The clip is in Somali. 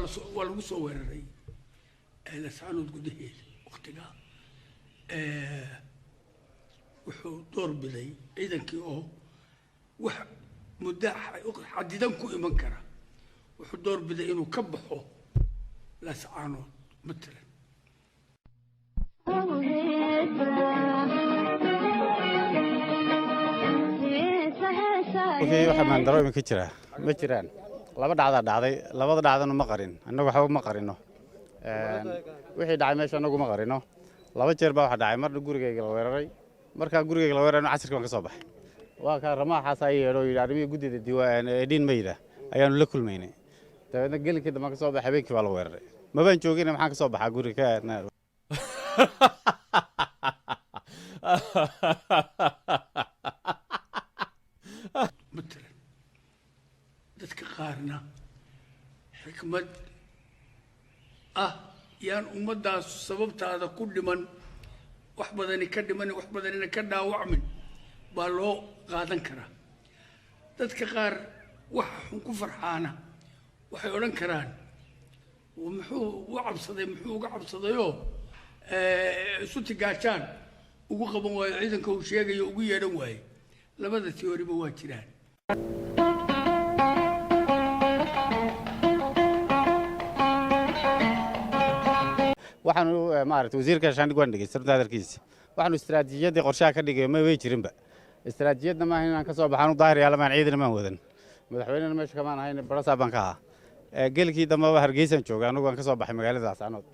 lagu soo weeraray laascaanood gudaheeda waqtigaa wuxuu door biday ciidankii oo wax muddo xadidan ku iman kara wuxuu door biday inuu ka baxo laascaanood matalan waxa maan dareemi ka jira ma jiraan laba dhacday labada dhacdana ma qarin annagu waxba ma qarino wixii dhacay meesha annagu ma qarino laba jeer baa waxa dhacay mar gurigeyga la weeraray marka gurigeyga la weeraray casirka baan ka soo baxay waa ka ramaaxaas ay yeedho arrimihii guddida diiwaan edin mayda ayaanu la kulmaynay dabeedna gelinkii dambe ka soo baxay habeenkii baa la weeraray mabaan joogin maxaan ka soo baxaa guriga مثلا dadka qaarna xikmad yaan ummadaas sababtaada ku dhiman wax badani ka dhiman wax badanina ka dhaawacmin baa loo qaadan karaa dadka qaar waxa xun ku farxaana waxay odhan karaan muxuu u cabsaday muxuu uga cabsadayoo isu tigaajaan ugu qaban waayo ciidanka uu sheegayo ugu yeedhan waayo labada teoriba waa jiraan waxaanu maaragtay wasiirka shaandhig waan dhageystay runta hadalkiisa waxaanu istiraatiijiyadii qorshaha ka dhigay ma way jirinba istiraatiijiyadna maaha inaan ka soo baxaanu daahir yaalamaan ciidana maan wadan madaxweynena meesha kamaan ahayn barasaa baan ka ahaa geelkii dambeba hargeysaan jooga anagu aan ka soo baxay magaalada laascaanood